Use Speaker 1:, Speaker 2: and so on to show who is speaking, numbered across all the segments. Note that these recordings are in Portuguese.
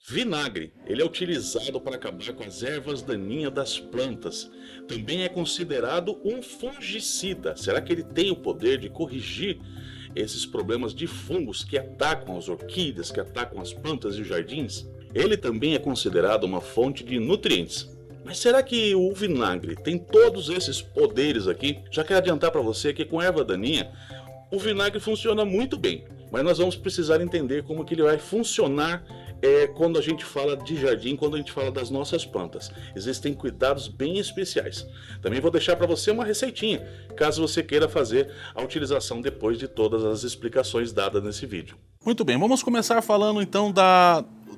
Speaker 1: Vinagre, ele é utilizado para acabar com as ervas daninhas das plantas. Também é considerado um fungicida. Será que ele tem o poder de corrigir esses problemas de fungos que atacam as orquídeas, que atacam as plantas e os jardins? Ele também é considerado uma fonte de nutrientes. Mas será que o vinagre tem todos esses poderes aqui? Já quero adiantar para você que com erva daninha, o vinagre funciona muito bem. Mas nós vamos precisar entender como que ele vai funcionar quando a gente fala de jardim, quando a gente fala das nossas plantas. Existem cuidados bem especiais. Também vou deixar para você uma receitinha, caso você queira fazer a utilização depois de todas as explicações dadas nesse vídeo.
Speaker 2: Muito bem, vamos começar falando então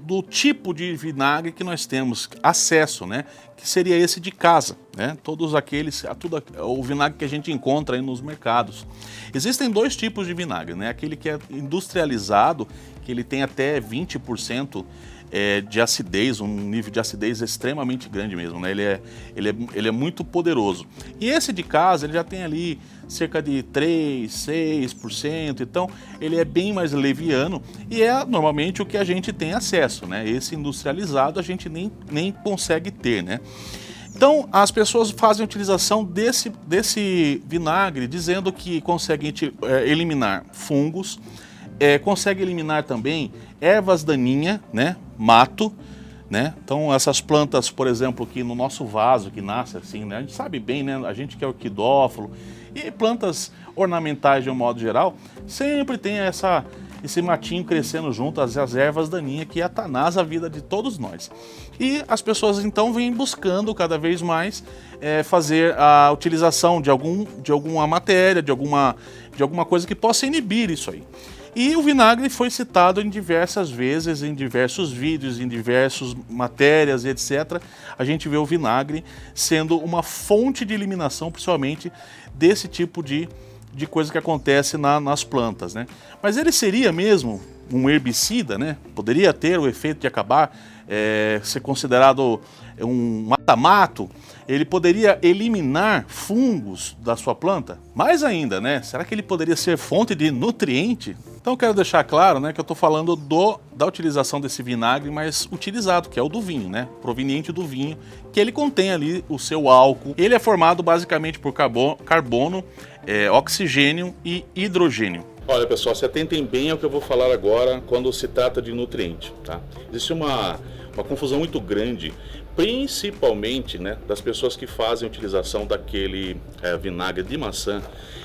Speaker 2: do tipo de vinagre que nós temos acesso, né? Que seria esse de casa, né? Todos aqueles, o vinagre que a gente encontra aí nos mercados. Existem dois tipos de vinagre, né? Aquele que é industrializado, que ele tem até 20% de acidez, um nível de acidez extremamente grande mesmo, né? Ele é muito poderoso. E esse de casa, ele já tem ali cerca de 3, 6%, então ele é bem mais leviano e é normalmente o que a gente tem acesso, né? Esse industrializado a gente nem consegue ter, né? Então as pessoas fazem utilização desse vinagre dizendo que conseguem eliminar fungos, consegue eliminar também ervas daninhas, né? Mato, né? Então essas plantas, por exemplo, que no nosso vaso que nasce assim, né? A gente sabe bem, né? A gente que é orquidófilo e plantas ornamentais de um modo geral, sempre tem esse matinho crescendo junto às ervas daninhas que atanasa a vida de todos nós. E as pessoas então vêm buscando cada vez mais fazer a utilização de alguma matéria, de alguma coisa que possa inibir isso aí. E o vinagre foi citado em diversas vezes, em diversos vídeos, em diversas matérias, etc. A gente vê o vinagre sendo uma fonte de eliminação, principalmente, desse tipo de coisa que acontece nas plantas, né? Mas ele seria mesmo um herbicida, né? Poderia ter o efeito de acabar, ser considerado um mata-mato? Ele poderia eliminar fungos da sua planta? Mais ainda, né? Será que ele poderia ser fonte de nutriente? Então eu quero deixar claro, né, que eu estou falando da utilização desse vinagre mais utilizado, que é o do vinho, né? Proveniente do vinho, que ele contém ali o seu álcool. Ele é formado basicamente por carbono, oxigênio e hidrogênio.
Speaker 1: Olha pessoal, se atentem bem ao que eu vou falar agora quando se trata de nutriente, tá? Existe uma confusão muito grande, principalmente, né, das pessoas que fazem utilização daquele vinagre de maçã,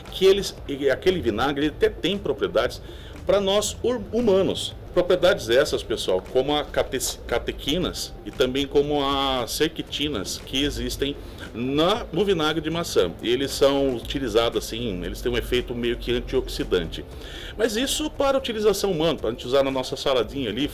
Speaker 1: aquele vinagre ele até tem propriedades para nós humanos. Propriedades essas, pessoal, como a catequinas e também como as serquitinas que existem no vinagre de maçã. E eles são utilizados assim, eles têm um efeito meio que antioxidante. Mas isso para utilização humana, para a gente usar na nossa saladinha ali,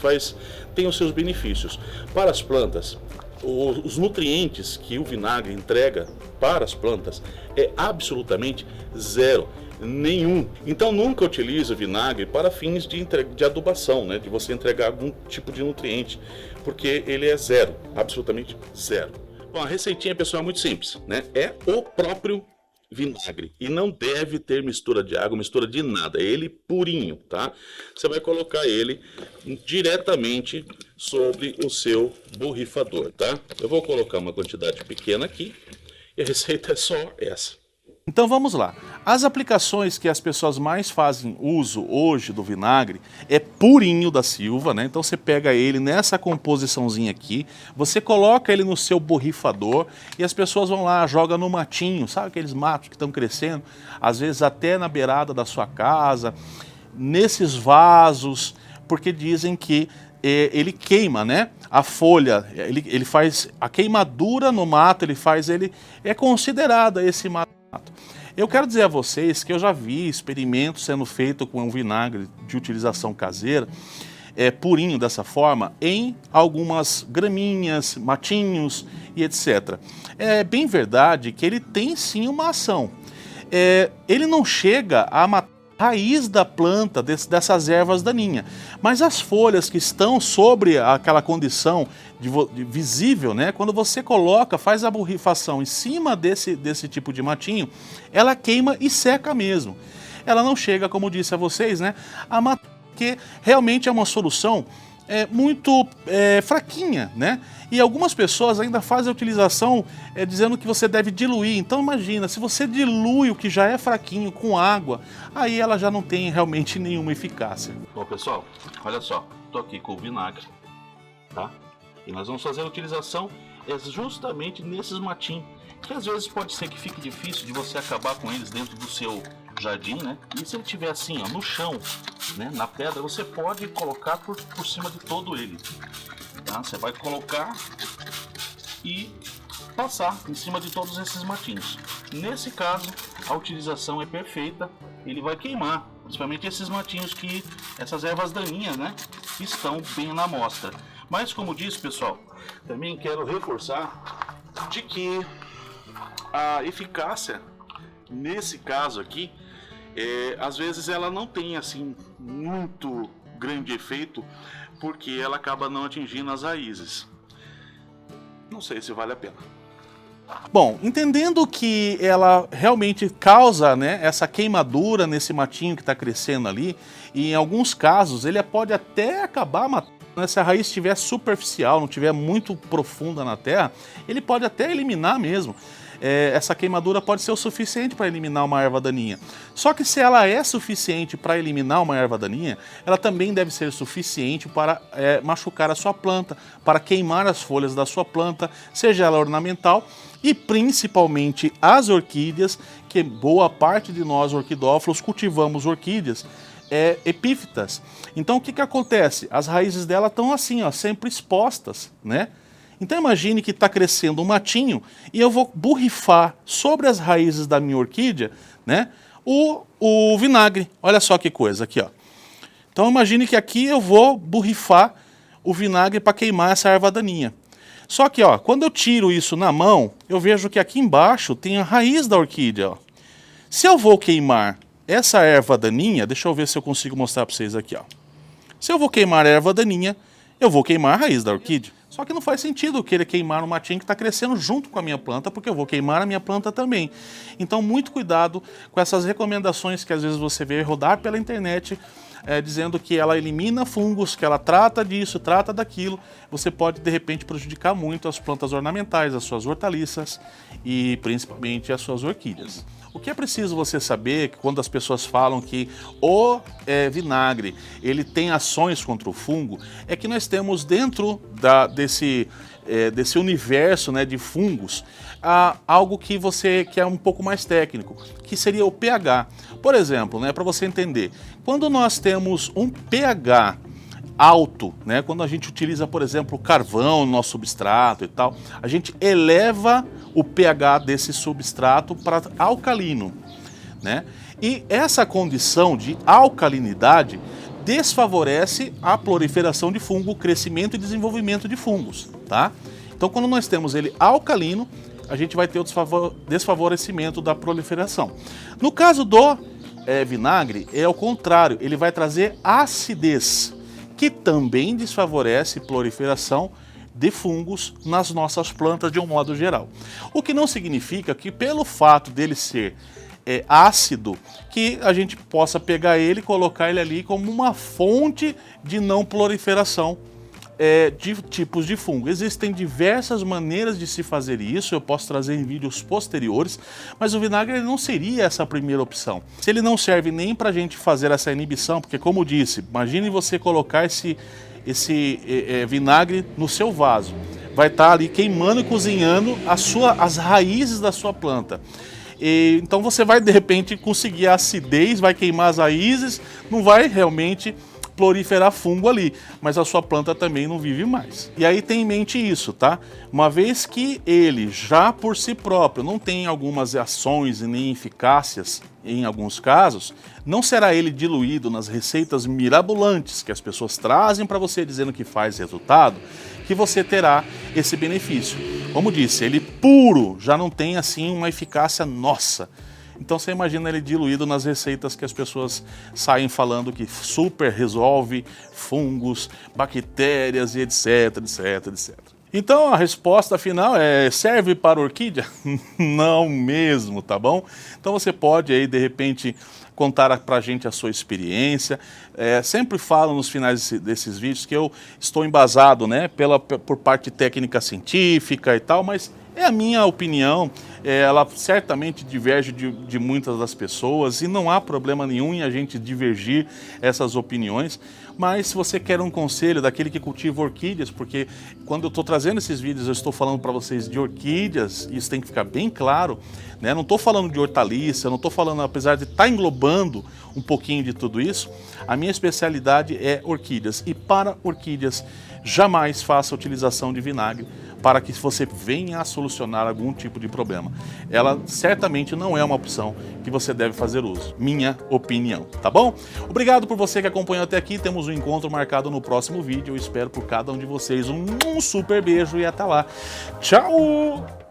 Speaker 1: tem os seus benefícios. Para as plantas, os nutrientes que o vinagre entrega para as plantas é absolutamente zero. Nenhum. Então nunca utilize o vinagre para fins de adubação, né? De você entregar algum tipo de nutriente, porque ele é zero, absolutamente zero. Bom, a receitinha, pessoal, é muito simples, né? É o próprio vinagre e não deve ter mistura de água, mistura de nada, é ele purinho, tá? Você vai colocar ele diretamente sobre o seu borrifador, tá? Eu vou colocar uma quantidade pequena aqui e a receita é só essa.
Speaker 2: Então vamos lá. As aplicações que as pessoas mais fazem uso hoje do vinagre é purinho da Silva, né? Então você pega ele nessa composiçãozinha aqui, você coloca ele no seu borrifador e as pessoas vão lá, jogam no matinho, sabe aqueles matos que estão crescendo? Às vezes até na beirada da sua casa, nesses vasos, porque dizem que ele queima, né? A folha, ele faz a queimadura no mato, é considerada esse mato. Eu quero dizer a vocês que eu já vi experimentos sendo feitos com um vinagre de utilização caseira, purinho dessa forma, em algumas graminhas, matinhos e etc. É bem verdade que ele tem sim uma ação. Ele não chega a matar a raiz da planta dessas ervas daninhas, mas as folhas que estão sobre aquela condição de visível, né? Quando você faz a borrifação em cima desse tipo de matinho, ela queima e seca mesmo. Ela não chega, como disse a vocês, né, a matar, porque realmente é uma solução muito fraquinha, né? E algumas pessoas ainda fazem a utilização dizendo que você deve diluir. Então imagina, se você dilui o que já é fraquinho com água, aí ela já não tem realmente nenhuma eficácia. Bom pessoal, olha só, tô aqui com o vinagre, tá? E nós vamos fazer a utilização justamente nesses matinhos, que às vezes pode ser que fique difícil de você acabar com eles dentro do seu jardim, né? E se ele estiver assim, ó, no chão, né, na pedra, você pode colocar por cima de todo ele. Tá? Você vai colocar e passar em cima de todos esses matinhos. Nesse caso, a utilização é perfeita, ele vai queimar, principalmente esses matinhos que, essas ervas daninhas, né, estão bem na amostra. Mas como disse, pessoal, também quero reforçar de que a eficácia, nesse caso aqui, às vezes ela não tem assim muito grande efeito, porque ela acaba não atingindo as raízes. Não sei se vale a pena. Bom, entendendo que ela realmente causa, né, essa queimadura nesse matinho que está crescendo ali, e em alguns casos ele pode até acabar matando, né, se a raiz estiver superficial, não estiver muito profunda na terra, ele pode até eliminar mesmo. Essa queimadura pode ser o suficiente para eliminar uma erva daninha. Só que se ela é suficiente para eliminar uma erva daninha, ela também deve ser suficiente para machucar a sua planta, para queimar as folhas da sua planta, seja ela ornamental, e principalmente as orquídeas, que boa parte de nós orquidófilos cultivamos orquídeas epífitas. Então o que acontece? As raízes dela estão assim, ó, sempre expostas, né? Então imagine que está crescendo um matinho e eu vou borrifar sobre as raízes da minha orquídea, né, o vinagre. Olha só que coisa aqui, ó. Então imagine que aqui eu vou borrifar o vinagre para queimar essa erva daninha. Só que, ó, quando eu tiro isso na mão, eu vejo que aqui embaixo tem a raiz da orquídea, ó. Se eu vou queimar essa erva daninha, deixa eu ver se eu consigo mostrar para vocês aqui, ó. Se eu vou queimar a erva daninha, eu vou queimar a raiz da orquídea. Só que não faz sentido eu querer queimar um matinho que está crescendo junto com a minha planta, porque eu vou queimar a minha planta também. Então, muito cuidado com essas recomendações que às vezes você vê rodar pela internet, dizendo que ela elimina fungos, que ela trata disso, trata daquilo. Você pode, de repente, prejudicar muito as plantas ornamentais, as suas hortaliças e principalmente as suas orquídeas. O que é preciso você saber, que quando as pessoas falam que o vinagre ele tem ações contra o fungo, é que nós temos dentro desse universo, né, de fungos, algo que é um pouco mais técnico, que seria o pH. Por exemplo, né, para você entender, quando nós temos um pH alto, né, quando a gente utiliza, por exemplo, carvão no nosso substrato e tal, a gente eleva o pH desse substrato para alcalino, né? E essa condição de alcalinidade desfavorece a proliferação de fungo, o crescimento e desenvolvimento de fungos, tá? Então, quando nós temos ele alcalino, a gente vai ter o desfavorecimento da proliferação. No caso do vinagre, é o contrário, ele vai trazer acidez, que também desfavorece a proliferação de fungos nas nossas plantas de um modo geral. O que não significa que pelo fato dele ser ácido, que a gente possa pegar ele e colocar ele ali como uma fonte de não proliferação de tipos de fungo. Existem diversas maneiras de se fazer isso, eu posso trazer em vídeos posteriores, mas o vinagre ele não seria essa primeira opção. Se ele não serve nem para a gente fazer essa inibição, porque como disse, imagine você colocar esse vinagre no seu vaso, vai estar ali queimando e cozinhando as raízes da sua planta. Então você vai de repente conseguir a acidez, vai queimar as raízes, não vai realmente proliferar fungo ali, mas a sua planta também não vive mais. E aí tem em mente isso, tá? Uma vez que ele já por si próprio não tem algumas ações e nem eficácias em alguns casos, não será ele diluído nas receitas mirabolantes que as pessoas trazem para você dizendo que faz resultado, que você terá esse benefício. Como disse, ele puro já não tem assim uma eficácia nossa. Então você imagina ele diluído nas receitas que as pessoas saem falando que super resolve fungos, bactérias e etc, etc, etc. Então a resposta final serve para orquídea? Não mesmo, tá bom? Então você pode aí de repente contar pra gente a sua experiência. Sempre falo nos finais desses vídeos que eu estou embasado, né, por parte técnica científica e tal, mas é a minha opinião, ela certamente diverge de muitas das pessoas e não há problema nenhum em a gente divergir essas opiniões, mas se você quer um conselho daquele que cultiva orquídeas, porque quando eu estou trazendo esses vídeos eu estou falando para vocês de orquídeas, isso tem que ficar bem claro, né? Não estou falando de hortaliça, não estou falando, apesar de estar englobando um pouquinho de tudo isso, a minha especialidade é orquídeas e para orquídeas jamais faça utilização de vinagre para que você venha a solucionar algum tipo de problema. Ela certamente não é uma opção que você deve fazer uso. Minha opinião, tá bom? Obrigado por você que acompanhou até aqui. Temos um encontro marcado no próximo vídeo. Eu espero por cada um de vocês um super beijo e até lá. Tchau!